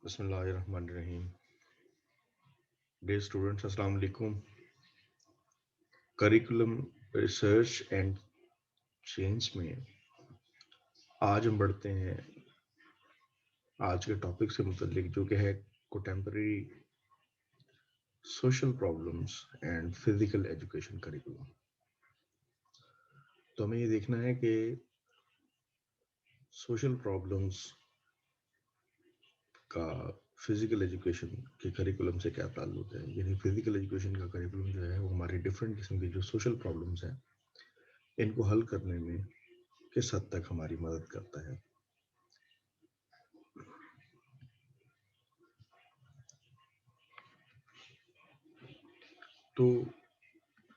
بسم اللہ الرحمن الرحیم. ڈے اسٹوڈنٹس السلام علیکم. کریکولم ریسرچ اینڈ چینج میں آج ہم بڑھتے ہیں آج کے ٹاپک سے متعلق جو کہ ہے contemporary social problems and physical education curriculum. تو ہمیں یہ دیکھنا ہے کہ سوشل پرابلمس کا فزیکل ایجوکیشن کے کریکولم سے کیا تعلق ہے. یعنی فزیکل ایجوکیشن کا کریکولم جو ہے وہ ہمارے ڈفرینٹ قسم کے جو سوشل پرابلمس ہیں ان کو حل کرنے میں کس حد تک ہماری مدد کرتا ہے. تو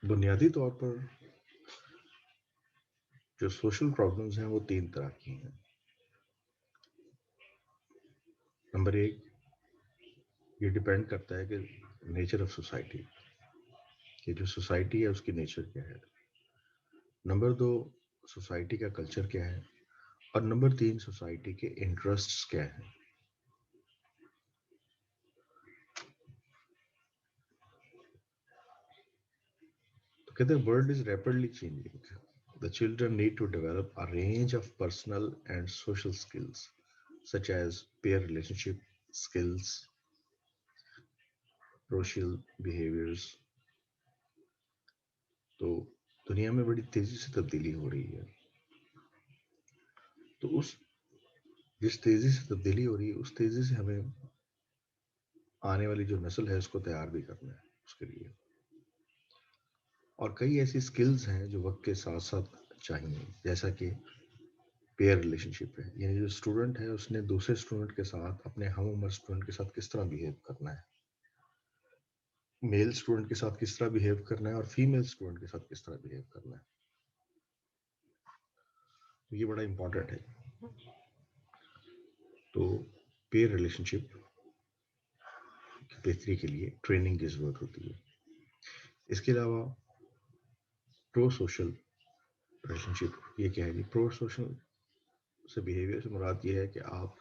بنیادی طور پر جو سوشل پرابلمس ہیں وہ تین طرح کی ہیں. نمبر ایک، یہ ڈپینڈ کرتا ہے کہ نیچر آف سوسائٹی، کہ جو سوسائٹی ہے اس کی نیچر کیا ہے. نمبر دو، سوسائٹی کا کلچر کیا ہے. اور نمبر تین، سوسائٹی کے انٹرسٹس کیا ہیں. تو کہتے ہیں world is rapidly changing. The children need to develop a range of personal and social skills, such as peer relationship skills, social behaviors. تو دنیا میں بڑی تیزی سے تبدیلی ہو رہی ہے. تو جس تیزی سے تبدیلی ہو رہی ہے اس تیزی سے ہمیں آنے والی جو نسل ہے اس کو تیار بھی کرنا ہے اس کے لیے. اور کئی ایسی سکلز ہیں جو وقت کے ساتھ ساتھ چاہیے، جیسا کہ پیئر ریلیشن شپ ہے. یعنی جو اسٹوڈنٹ ہے اس نے دوسرے اسٹوڈنٹ کے ساتھ، اپنے ہم عمر اسٹوڈنٹ کے ساتھ کس طرح بہیو کرنا ہے. میل اسٹوڈنٹ کے ساتھ کس طرح بہیو کرنا ہے اور فیمیل اسٹوڈنٹ کے ساتھ کس طرح بہیو کرنا ہے. تو یہ بڑا امپورٹنٹ ہے. تو پیئر ریلیشن شپ کی بہتری کے لیے ٹریننگ کی ضرورت ہوتی ہے. اس کے علاوہ پرو سوشل ریلیشن شپ یہ کیا ہے جی؟ پرو سوشل سے بیہیویئر سے مراد یہ ہے کہ آپ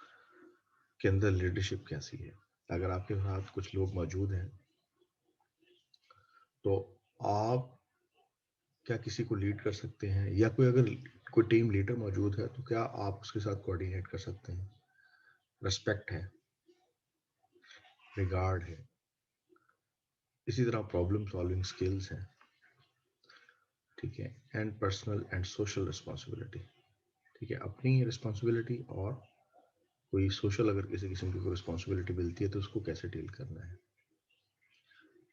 کے اندر لیڈرشپ کیسی ہے. اگر آپ کے ساتھ کچھ لوگ موجود ہیں تو آپ کیا کسی کو لیڈ کر سکتے ہیں، یا کوئی ٹیم لیڈر موجود ہے تو کیا آپ اس کے ساتھ کوآرڈینیٹ کر سکتے ہیں. رسپیکٹ ہے، ریگارڈ ہے. اسی طرح پرابلم سالونگ سکلز ہیں، ٹھیک ہے. And personal and social responsibility, ٹھیک ہے. اپنی رسپانسبلٹی اور کوئی سوشل اگر کسی قسم کی کوئی رسپانسبلٹی ملتی ہے تو اس کو کیسے ڈیل کرنا ہے.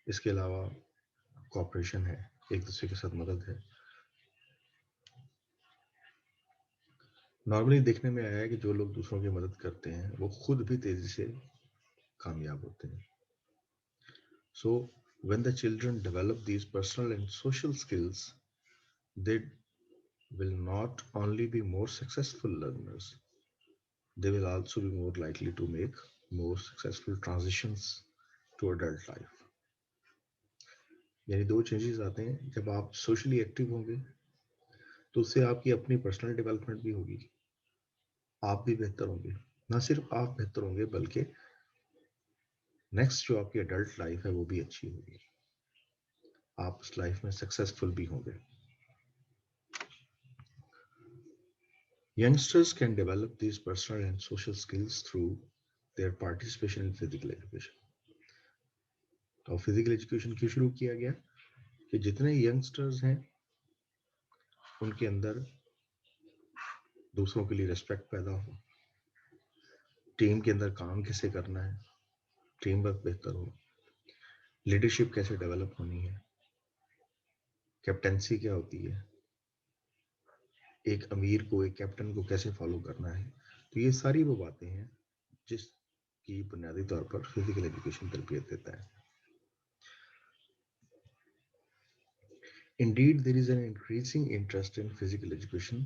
اس کے علاوہ کوآپریشن ہے، ایک دوسرے کے ساتھ مدد ہے. نارملی دیکھنے میں آیا ہے کہ جو لوگ دوسروں کی مدد کرتے ہیں وہ خود بھی تیزی سے کامیاب ہوتے ہیں. سو when the children develop these personal and social skills, they will not only be more successful learners, they will also be more likely to make more successful transitions to adult life. یعنی دو changes آتے ہیں. جب آپ socially active ہوں گے تو اس سے آپ کی اپنی پرسنل ڈیولپمنٹ بھی ہوگی، آپ بھی بہتر ہوں گے. نہ صرف آپ بہتر ہوں گے بلکہ نیکسٹ جو آپ کی اڈلٹ لائف ہے وہ بھی اچھی ہوگی، آپ اس لائف میں سکسیزفل بھی ہوں گے. Youngsters can develop these personal and social skills through their participation in physical education. تو فزیکل ایجوکیشن کیوں شروع کیا گیا؟ کہ جتنے ینگسٹرز ہیں ان کے اندر دوسروں کے لیے ریسپیکٹ پیدا ہو، ٹیم کے اندر کام کیسے کرنا ہے، ٹیم ورک بہتر ہو، لیڈرشپ کیسے ڈیولپ ہونی ہے، کیپٹنسی کیا ہوتی ہے، ایک امیر کو، ایک کیپٹن کو کیسے فالو کرنا ہے. تو یہ ساری وہ باتیں ہیں جس کی بنیادی طور پر فزیکل ایجوکیشن تربیت دیتا ہے. Indeed, there is an increasing interest in physical education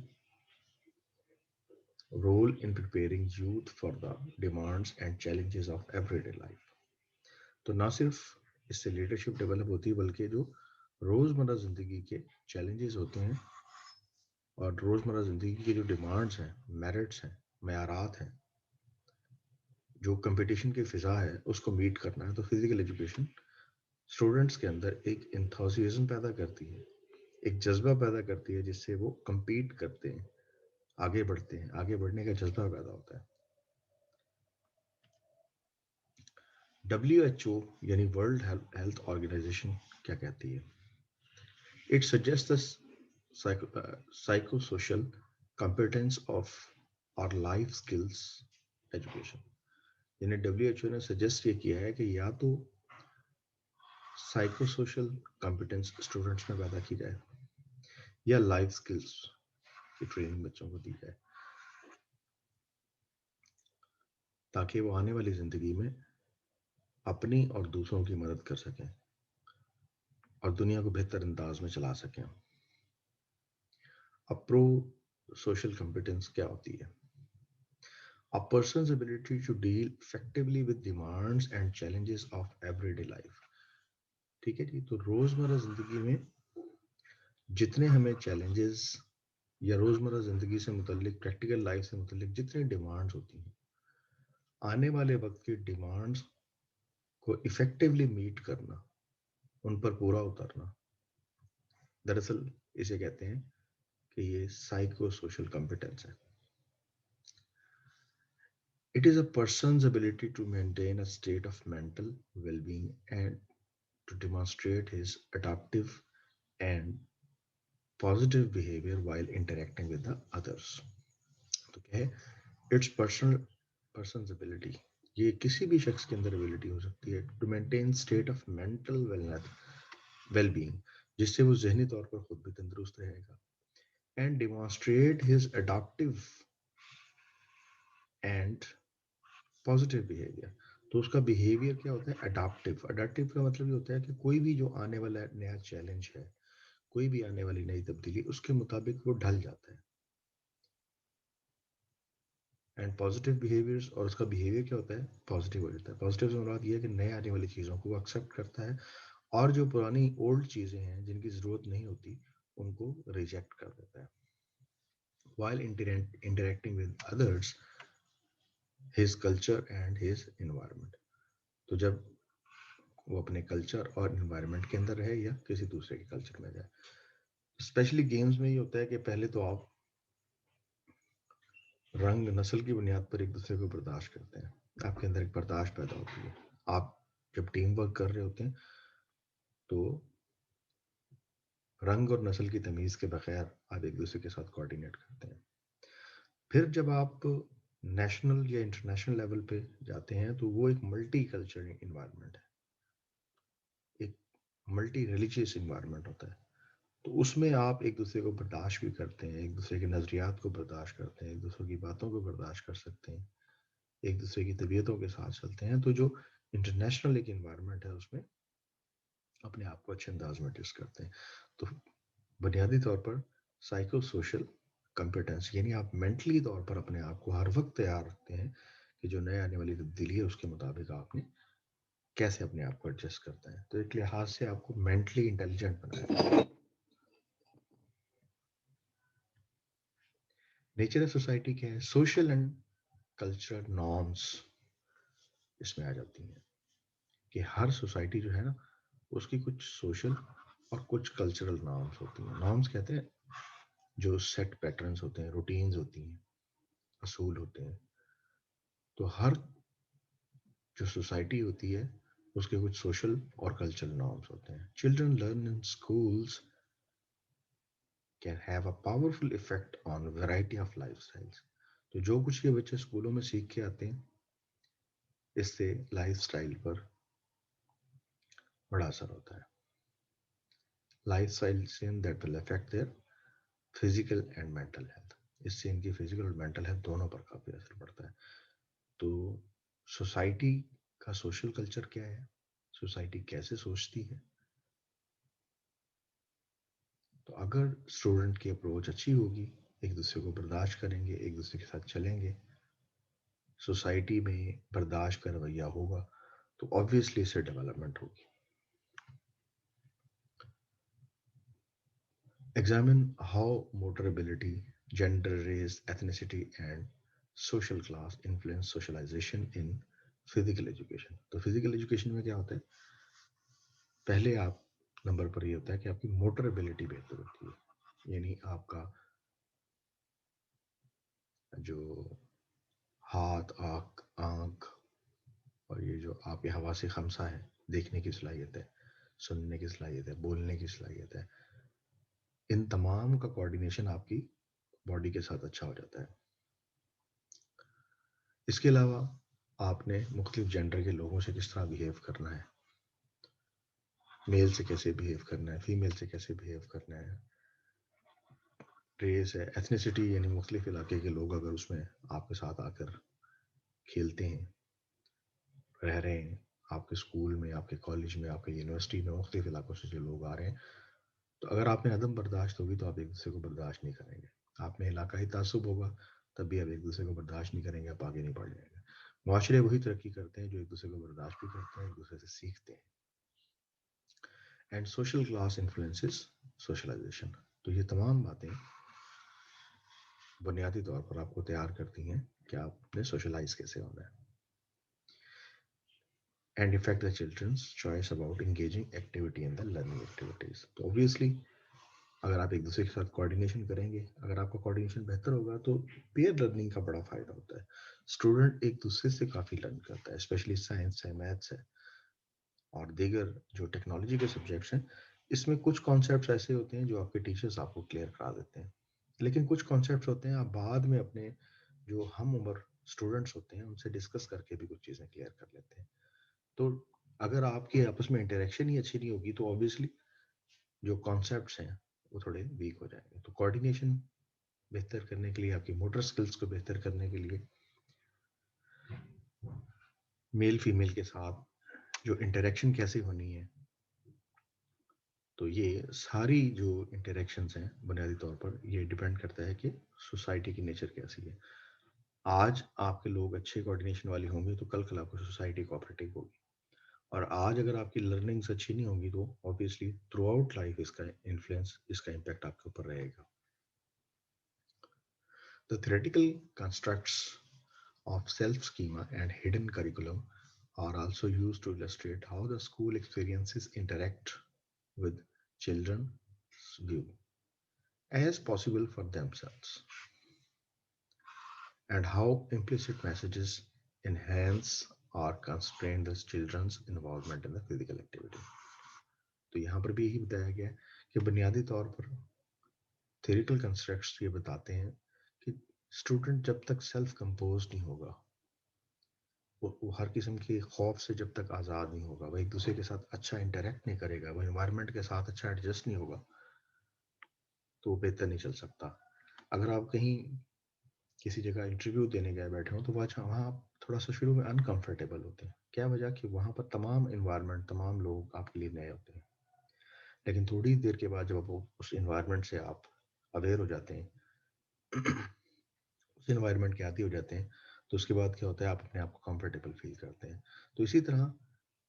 role in preparing youth for the demands and challenges of everyday life. تو نہ صرف اس سے لیڈرشپ ڈیولپ ہوتی ہے بلکہ جو روزمرہ زندگی کے چیلنجز ہوتے ہیں اور روزمرہ زندگی کے جو ڈیمانڈس ہیں، میرٹس ہیں، معیارات ہیں، جو کمپٹیشن کی فضا ہے اس کو میٹ کرنا ہے، تو فزیکل ایجوکیشن اسٹوڈنٹس کے اندر ایک انتھوسیزم پیدا کرتی ہے، ایک جذبہ پیدا کرتی ہے جس سے وہ کمپیٹ کرتے ہیں، آگے بڑھتے ہیں، آگے بڑھنے کا جذبہ پیدا ہوتا ہے۔ WHO یعنی ورلڈ ہیلتھ آرگنائزیشن کیا کہتی ہے؟ It suggest psycho social competence of اور لائف اسکلس ایجوکیشن، یعنی ڈبلیو ایچ او نے سجیسٹ یہ کیا ہے کہ یا تو سائیکو سوشل کمپیٹنس اسٹوڈنٹس میں پیدا کی جائے یا لائف اسکلس کی ٹریننگ بچوں کو دی جائے، تاکہ وہ آنے والی زندگی میں اپنی اور دوسروں کی مدد کر سکیں اور دنیا کو بہتر انداز میں چلا سکیں۔ اب پرو سوشل کمپیٹنس کیا ہوتی ہے؟ A person's ability to deal effectively with demands and challenges of everyday life۔ ٹھیک ہے جی، تو روزمرہ زندگی میں جتنے ہمیں چیلنجز یا روزمرہ زندگی سے متعلق پریکٹیکل لائف سے متعلق جتنے ڈیمانڈز ہوتی ہیں، آنے والے وقت کی ڈیمانڈز کو افیکٹولی میٹ کرنا، ان پر پورا اترنا، دراصل اسے کہتے ہیں کہ یہ سائیکو سوشل کمپیٹنس ہے۔ It is a person's ability to maintain a state of mental well-being and to demonstrate his adaptive and positive behavior while interacting with the others۔ تو کیا ہے؟ It's person's ability، یہ کسی بھی شخص کے اندر ability ہو سکتی ہے to maintain state of mental well-being، جس سے وہ ذہنی طور پر خود بھی تندرست رہے گا، and demonstrate his adaptive and positive behaviour. تو اس کا بیہیویئر کیا ہوتا ہے؟ اڈاپٹیو۔ اڈاپٹیو کا مطلب یہ ہوتا ہے کہ کوئی بھی جو آنے والا نیا چیلنج ہے، کوئی بھی آنے والی نئی تبدیلی، اس کے مطابق وہ ڈھل جاتا ہے۔ اینڈ پازیٹیو بیہیویئرس، اور اس کا بیہیویئر کیا ہوتا ہے؟ پازیٹیو ہو جاتا ہے۔ پازیٹیو سے مراد یہ ہے کہ نئے آنے والی چیزوں کو وہ ایکسیپٹ کرتا ہے، اور جو پرانی اولڈ چیزیں ہیں جن کی ضرورت نہیں ہوتی ان کو ریجیکٹ کر دیتا ہے۔ while interacting with others his culture and his environment۔ تو جب وہ اپنے کلچر اور انوائرمنٹ کے اندر رہے یا کسی دوسرے کے کلچر میں جائے۔ اسپیشلی گیمز میں یہ ہوتا ہے کہ پہلے تو آپ رنگ نسل کی بنیاد پر ایک دوسرے کو برداشت کرتے ہیں، آپ کے اندر ایک برداشت پیدا ہوتی ہے۔ آپ جب ٹیم ورک کر رہے ہوتے ہیں تو رنگ اور نسل کی تمیز کے بغیر آپ ایک دوسرے کے ساتھ کوآرڈینیٹ کرتے ہیں۔ پھر جب آپ نیشنل یا انٹرنیشنل لیول پہ جاتے ہیں تو وہ ایک ملٹی کلچر انوائرمنٹ ہے، ایک ملٹی ریلیجیس انوائرمنٹ ہوتا ہے۔ تو اس میں آپ ایک دوسرے کو برداشت بھی کرتے ہیں، ایک دوسرے کے نظریات کو برداشت کرتے ہیں، ایک دوسرے کی باتوں کو برداشت کر سکتے ہیں، ایک دوسرے کی طبیعتوں کے ساتھ چلتے ہیں۔ تو جو انٹرنیشنل ایک انوائرمنٹ ہے اس میں اپنے آپ کو اچھے انداز میں ایڈجسٹ کرتے ہیں۔ تو بنیادی طور پر سائیکو سوشل کمپیٹنس یعنی آپ مینٹلی طور پر اپنے آپ کو ہر وقت تیار رکھتے ہیں کہ جو نئے آنے والی تبدیلی ہے اس کے مطابق آپ نے کیسے اپنے آپ کو ایڈجسٹ کرتا ہے۔ تو ایک لحاظ سے آپ کو مینٹلی انٹیلیجنٹ بنایا۔ نیچر آف سوسائٹی کیا ہے؟ سوشل اینڈ کلچرل نارمس اس میں آ جاتی ہیں کہ ہر سوسائٹی جو ہے نا اس کی کچھ سوشل اور کچھ کلچرل نارمس ہوتی ہیں۔ نارمس کہتے ہیں جو سیٹ پیٹرنز ہوتے ہیں، روٹینز ہوتی ہیں، اصول ہوتے ہیں۔ تو ہر جو سوسائٹی ہوتی ہے اس کے کچھ سوشل اور کلچرل نارمس ہوتے ہیں۔ Children learn in schools can have a powerful effect on a variety of lifestyles۔ تو جو کچھ یہ بچے اسکولوں میں سیکھ کے آتے ہیں اس سے لائف سٹائل پر بڑا اثر ہوتا ہے۔ لائف سٹائل سے that will affect their physical and mental health, اس سے ان کی فزیکل اور مینٹل ہیلتھ دونوں پر کافی اثر پڑتا ہے۔ تو سوسائٹی کا سوشل کلچر کیا ہے، سوسائٹی کیسے سوچتی ہے؟ تو اگر اسٹوڈنٹ کی اپروچ اچھی ہوگی، ایک دوسرے کو برداشت کریں گے، ایک دوسرے کے ساتھ چلیں گے، سوسائٹی میں برداشت کا رویہ ہوگا تو obviously اس سے ڈیولپمنٹ ہوگی۔ Examine how motor ability, gender, race, ethnicity and social class influence socialization in physical education. تو فزیکل ایجوکیشن میں کیا ہوتا ہے؟ پہلے آپ نمبر پر یہ ہوتا ہے کہ آپ کی موٹر ایبلٹی بہتر ہوتی ہے، یعنی آپ کا جو ہاتھ، آنکھ اور یہ جو آپ کے حواس خمسہ ہے، دیکھنے کی صلاحیت ہے، سننے کی صلاحیت ہے، بولنے کی صلاحیت ہے، ان تمام کا کوآرڈینیشن آپ کی باڈی کے ساتھ اچھا ہو جاتا ہے. اس کے علاوہ آپ نے مختلف جینڈر کے لوگوں سے کس طرح بیہیو کرنا ہے، میل سے کیسے بیہیو کرنا ہے، فیمیل سے کیسے بیہیو کرنا ہے، ریس ہے، ایتھنیسٹی یعنی مختلف علاقے کے لوگ اگر اس میں آپ کے ساتھ آ کر کھیلتے ہیں، رہ رہے ہیں، آپ کے اسکول میں، آپ کے کالج میں، آپ کے یونیورسٹی میں مختلف علاقوں سے جو لوگ آ رہے ہیں، تو اگر آپ میں عدم برداشت ہوگی تو آپ ایک دوسرے کو برداشت نہیں کریں گے. آپ میں علاقائی تعصب ہوگا تب بھی آپ ایک دوسرے کو برداشت نہیں کریں گے، آپ آگے نہیں بڑھ جائیں گے. معاشرے وہی ترقی کرتے ہیں جو ایک دوسرے کو برداشت بھی کرتے ہیں، ایک دوسرے سے سیکھتے ہیں. And social class influences socialization. تو یہ تمام باتیں بنیادی طور پر آپ کو تیار کرتی ہیں کہ آپ نے سوشلائز کیسے ہونا ہے. And affect the children's choice about engaging activity in the learning activities. تو اوبیسلی اگر آپ ایک دوسرے کے ساتھ کوآرڈینیشن کریں گے، اگر آپ کا کوآرڈینیشن بہتر ہوگا تو پیئر لرننگ کا بڑا فائدہ ہوتا ہے. اسٹوڈنٹ ایک دوسرے سے کافی لرن کرتا ہے، اسپیشلی سائنس ہے، میتھس ہے اور دیگر جو ٹیکنالوجی کے سبجیکٹس ہیں. اس میں کچھ کانسیپٹس ایسے ہوتے ہیں جو آپ کے ٹیچرس آپ کو کلیئر کرا دیتے ہیں، لیکن کچھ کانسیپٹس ہوتے ہیں آپ بعد میں اپنے جو ہم عمر اسٹوڈنٹس ہوتے ہیں ان سے ڈسکس کر کے بھی کچھ چیزیں کلیئر کر لیتے ہیں. تو اگر آپ کے آپس میں انٹریکشن ہی اچھی نہیں ہوگی تو اوبیسلی جو کانسیپٹس ہیں وہ تھوڑے ویک ہو جائیں گے. تو کوآرڈینیشن بہتر کرنے کے لیے، آپ کی موٹر سکلز کو بہتر کرنے کے لیے، میل فیمیل کے ساتھ جو انٹریکشن کیسے ہونی ہے، تو یہ ساری جو انٹریکشنز ہیں بنیادی طور پر یہ ڈیپینڈ کرتا ہے کہ سوسائٹی کی نیچر کیسی ہے. آج آپ کے لوگ اچھے کوآرڈینیشن والے ہوں گے تو کل آپ کو سوسائٹی کوآپریٹو ہوگی، اور آج اگر آپ کی لرننگس اچھی نہیں ہوں گی تو اوبیسلی تھرو آؤٹ لائف اس کا انفلوئنس، اس کا امپیکٹ آپ کے اوپر رہے گا. The theoretical constructs of self-schema and hidden curriculum are also used to illustrate how the school experiences interact with children's view as possible for themselves, and how implicit messages enhance or constrain the children's involvement in the physical activity. تو یہاں پر بھی یہی بتایا گیا کہ بنیادی طور پر theoretical constructs یہ بتاتے ہیں کہ اسٹوڈنٹ جب تک سیلف کمپوز نہیں ہوگا، وہ ہر قسم کے خوف سے جب تک آزاد نہیں ہوگا، وہ ایک دوسرے کے ساتھ اچھا انٹریکٹ نہیں کرے گا، وہ انوائرمنٹ کے ساتھ اچھا ایڈجسٹ نہیں ہوگا، تو وہ بہتر نہیں چل سکتا. اگر آپ کہیں کسی جگہ انٹرویو دینے گئے بیٹھے ہوں تو وہاں آپ تھوڑا سا شروع میں انکمفرٹیبل ہوتے ہیں. کیا وجہ کہ وہاں پر تمام انوائرمنٹ، تمام لوگ آپ کے لیے نئے ہوتے ہیں. لیکن تھوڑی دیر کے بعد جب اس انوائرمنٹ سے آپ اویئر ہو جاتے ہیں، اس انوائرمنٹ کے عادی ہو جاتے ہیں، تو اس کے بعد کیا ہوتا ہے، آپ اپنے آپ کو کمفرٹیبل فیل کرتے ہیں. تو اسی طرح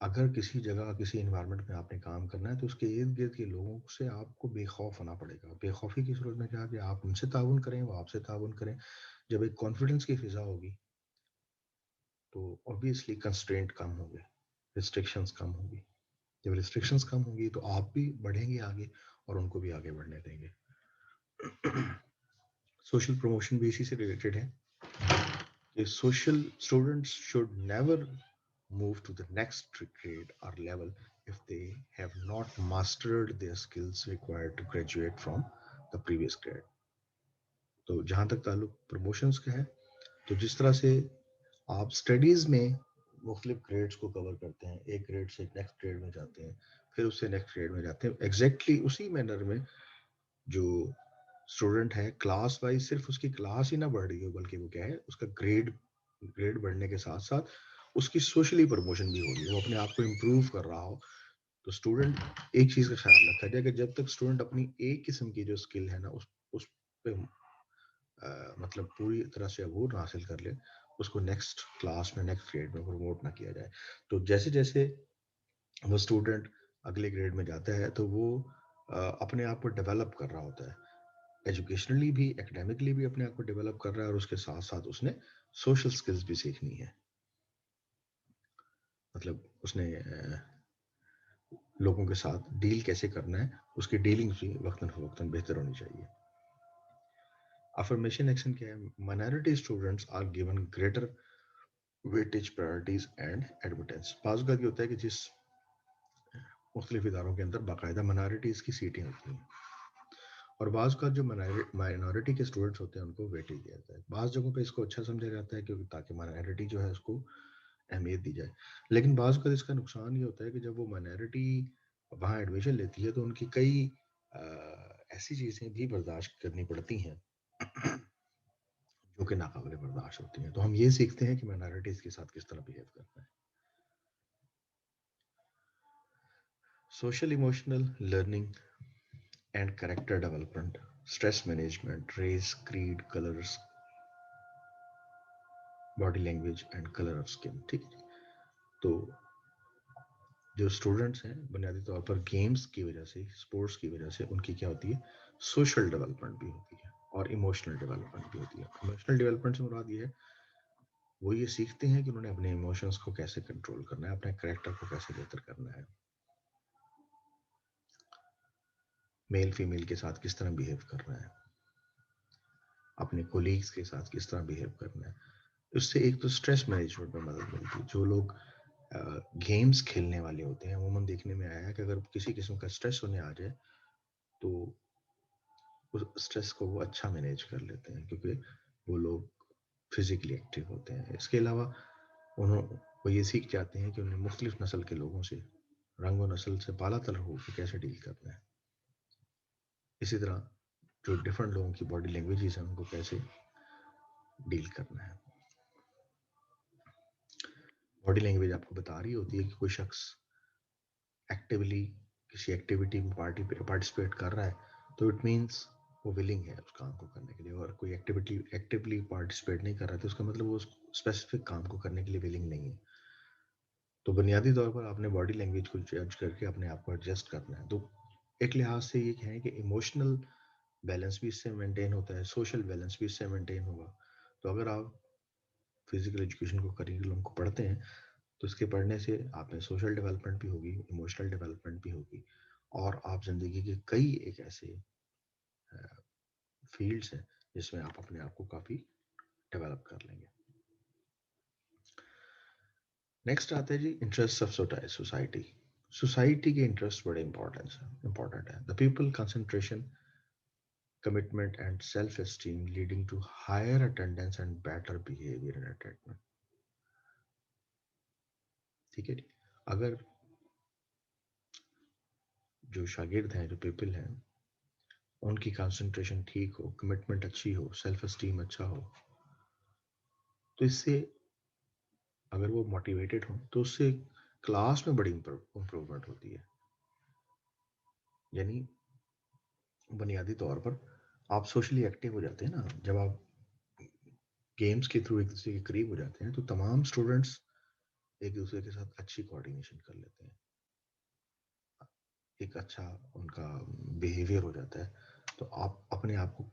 اگر کسی جگہ، کسی انوائرمنٹ میں آپ نے کام کرنا ہے تو اس کے ارد گرد کے لوگوں سے آپ کو بے خوف ہونا پڑے گا. بے خوفی کی صورت میں کیا کہ آپ ان سے تعاون کریں، وہ آپ سے تعاون کریں. جب ایک کانفیڈنس کی فضا ہوگی تو اوبیسلی کنسٹرینٹ کم ہوگی، ریسٹرکشنز کم ہوگی. جب ریسٹرکشنز کم ہوگی تو آپ بھی بڑھیں گے آگے اور ان کو بھی آگے بڑھنے دیں گے. سوشل پروموشن بھی اسی سے ریلیٹڈ ہے کہ social students should never move to the next grade or level if they have not mastered their skills required to graduate from the previous grade. تو جہاں تک تعلق پروموشنز کا ہے، تو جس طرح سے آپ اسٹڈیز میں مختلف گریڈس کو کور کرتے ہیں، ایک گریڈ سے نیکسٹ گریڈ میں جاتے ہیں، پھر اس سے نیکسٹ گریڈ میں جاتے ہیں، ایگزیکٹلی اسی مینر میں جو اسٹوڈنٹ ہے کلاس وائز صرف اس کی کلاس ہی نہ بڑھ رہی ہو، بلکہ وہ کیا ہے، اس کا گریڈ بڑھنے کے ساتھ ساتھ اس کی سوشلی پروموشن بھی ہو رہی ہے، وہ اپنے آپ کو امپروو کر رہا ہو. تو اسٹوڈنٹ ایک چیز کا خیال رکھا جائے کہ جب تک اسٹوڈنٹ اپنی ایک قسم کی جو اسکل ہے نا اس پہ مطلب پوری طرح سے عبور حاصل کر لے، اس کو نیکسٹ کلاس میں، نیکسٹ گریڈ میں پروموٹ نہ کیا جائے. تو جیسے جیسے وہ اسٹوڈنٹ اگلے گریڈ میں جاتا ہے تو وہ اپنے آپ کو ڈیولپ کر رہا ہوتا ہے، ایجوکیشنلی بھی، اکیڈیمکلی بھی اپنے آپ کو ڈیولپ کر رہا ہے، اور اس کے ساتھ ساتھ اس نے سوشل اسکلز بھی سیکھنی ہے. مطلب اس نے لوگوں کے ساتھ ڈیل کیسے کرنا ہے، اس کی ڈیلنگ بھی وقتاً فوقتاً بہتر ہونی چاہیے. افرمیشن ایکشن کیا ہے؟ Minority students are given greater weightage priorities and advertise. بعض اوقات یہ ہوتا ہے کہ جس مختلف اداروں کے اندر باقاعدہ مائنارٹیز کی سیٹیں ہوتی ہیں، اور بعض اوقات جو مائنارٹی کے اسٹوڈنٹس ہوتے ہیں ان کو ویٹیج دیا جاتا ہے. بعض جگہوں پہ اس کو اچھا سمجھا جاتا ہے کیونکہ تاکہ مائنارٹی جو ہے اس کو اہمیت دی جائے. لیکن بعض اوقات اس کا نقصان یہ ہوتا ہے کہ جب وہ مائنارٹی وہاں ایڈمیشن لیتی ہے تو ان کی کئی ایسی چیزیں بھی برداشت کرنی پڑتی ہیں جو کہ ناقابل برداشت ہوتی ہیں. تو ہم یہ سیکھتے ہیں کہ مائنارٹیز کے ساتھ کس طرح بیہیو کرنا ہے. Social emotional learning and character development, stress management, race, creed, colours, body language and colour of skin. ٹھیک ہے. تو جو اسٹوڈنٹس ہیں بنیادی طور پر گیمز کی وجہ سے، اسپورٹس کی وجہ سے ان کی کیا ہوتی ہے، سوشل ڈیولپمنٹ بھی ہوتی ہے اور ایموشنل ڈیولپمنٹ بھی ہوتی ہے. ایموشنل ڈیولپمنٹ سے مراد یہ ہے وہ یہ سیکھتے ہیں کہ انہوں نے اپنے ایموشنس کو کیسے کنٹرول کرنا ہے، اپنے کریکٹر کو کیسے بہتر کرنا ہے، میل فیمیل کے ساتھ کس طرح بیہیو کرنا ہے، اپنے کولیگز کے ساتھ کس طرح بیہیو کرنا ہے. اس سے ایک تو اسٹریس مینجمنٹ میں مدد ملتی ہے. جو لوگ گیمز کھیلنے والے ہوتے ہیں عموماً دیکھنے میں آیا ہے کہ اگر کسی قسم کا اسٹریس انہیں آ جائے تو اس اسٹریس کو وہ اچھا مینیج کر لیتے ہیں کیونکہ وہ لوگ فزیکلی ایکٹیو ہوتے ہیں. اس کے علاوہ وہ یہ سیکھ جاتے ہیں کہ انہیں مختلف نسل کے لوگوں سے، رنگ و نسل سے بالا تر ہو کے کیسے ڈیل کرنا ہے. اسی طرح جو ڈفرینٹ لوگوں کی باڈی لینگویجز ہیں ان کو کیسے ڈیل کرنا ہے. باڈی لینگویج آپ کو بتا رہی ہوتی ہے کہ کوئی شخص ایکٹیولی کسی ایکٹیویٹی میں پارٹیسپیٹ کر رہا ہے تو اٹ مینس وہ ولنگ ہے اس کام کو کرنے کے لیے. اور کوئی ایکٹیولی پارٹیسپیٹ نہیں کر رہا ہے تو اس کا مطلب وہ اسپیسیفک کام کو کرنے کے لیے ولنگ نہیں ہے. تو بنیادی طور پر آپ نے باڈی لینگویج کو جج کر کے اپنے آپ کو ایڈجسٹ کرنا ہے. تو ایک لحاظ سے یہ کہیں کہ ایموشنل بیلنس بھی اس سے مینٹین ہوتا ہے، سوشل بیلنس بھی اس سے مینٹین ہوگا. تو اگر آپ فزیکل ایجوکیشن کو کریکولم کو پڑھتے ہیں تو اس کے پڑھنے سے آپ میں سوشل ڈیولپمنٹ بھی ہوگی، ایموشنل ڈیولپمنٹ بھی ہوگی، اور آپ زندگی کے کئی ایک ایسے فیلڈس ہیں جس میں آپ اپنے آپ کو کافی ڈیولپ کر لیں گے. نیکسٹ آتا ہے جی انٹرسٹ آف سوسائٹی. سوسائٹی کے انٹرسٹ بڑے امپورٹنٹ ہے. The people concentration, commitment and self esteem leading to higher attendance and better behaviour in attainment. ٹھیک ہے. اگر جو شاگرد ہیں، جو پیپل ہیں، ان کی کنسنٹریشن ٹھیک ہو، کمٹمنٹ اچھی ہو، سیلف اسٹیم اچھا ہو، تو اس سے اگر وہ موٹیویٹڈ ہوں تو اس سے کلاس میں بڑی امپرومنٹ ہوتی ہے. یعنی بنیادی طور پر آپ سوشلی ایکٹیو ہو جاتے ہیں نا جب آپ گیمز کے تھرو ایک دوسرے کے قریب ہو جاتے ہیں تو تمام اسٹوڈنٹس ایک دوسرے کے ساتھ اچھی کوآرڈینیشن کر لیتے ہیں، ایک اچھا ان کا بیہیویئر ہو جاتا ہے. تو آپ اپنے آپ کو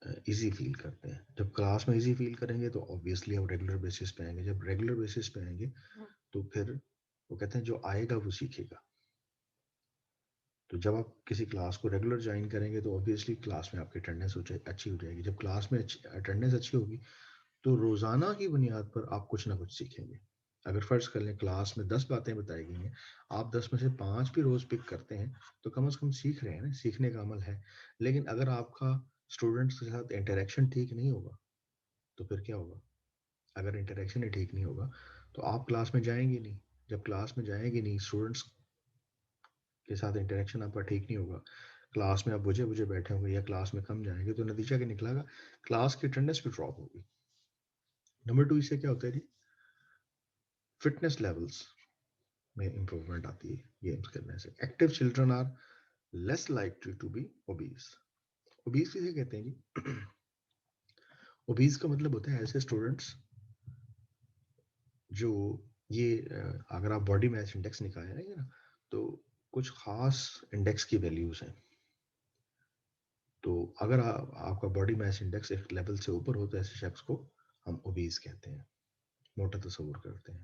ایزی فیل کرتے ہیں. جب کلاس میں ایزی فیل کریں گے تو آبویسلی آپ ریگولر بیسس پہ آئیں گے. جب ریگولر بیسس پہ آئیں گے تو پھر وہ کہتے ہیں جو آئے گا وہ سیکھے گا. تو جب آپ کسی کلاس کو ریگولر جوائن کریں گے تو آبویسلی کلاس میں آپ کی اٹینڈنس اچھی ہو جائے گی. جب کلاس میں اٹینڈنس اچھی ہوگی تو روزانہ کی بنیاد پر آپ کچھ نہ کچھ سیکھیں گے. اگر فرض کر لیں کلاس میں 10 باتیں بتائی گئی ہیں، آپ 10 میں سے 5 بھی روز پک کرتے ہیں تو کم از کم سیکھ رہے ہیں نا، سیکھنے کا عمل ہے. لیکن اگر آپ کا اسٹوڈنٹس کے ساتھ انٹریکشن ٹھیک نہیں ہوگا تو پھر کیا ہوگا؟ اگر انٹریکشن ہی ٹھیک نہیں ہوگا تو آپ کلاس میں جائیں گے نہیں. جب کلاس میں جائیں گے نہیں، اسٹوڈنٹس کے ساتھ انٹریکشن آپ کا ٹھیک نہیں ہوگا، کلاس میں آپ بجھے بیٹھے ہوں گے یا کلاس میں کم جائیں گے تو نتیجہ کیا نکلا گا؟ کلاس کی اٹینڈنس بھی ڈراپ ہوگی. نمبر 2 اس سے کیا ہوتا ہے جی؟ فٹنس لیولس میں امپروومنٹ آتی ہے گیمز کرنے سے. Active children are less likely to be obese. Obese کسے کہتے ہیں جی؟ اوبیز کا مطلب ہوتا ہے ایسے اسٹوڈنٹس جو یہ اگر آپ باڈی میس انڈیکس نکالیں گے نا تو کچھ خاص انڈیکس کی ویلیوز ہیں. تو اگر آپ کا باڈی میس انڈیکس ایک لیول سے اوپر ہوتا ہے ایسے شخص کو ہم اوبیز کہتے ہیں، موٹا تصور کرتے ہیں.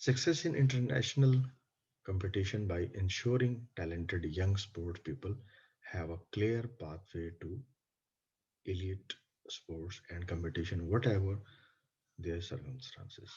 Success in international competition by ensuring talented young sports people have a clear pathway to elite sports and competition, whatever their circumstances.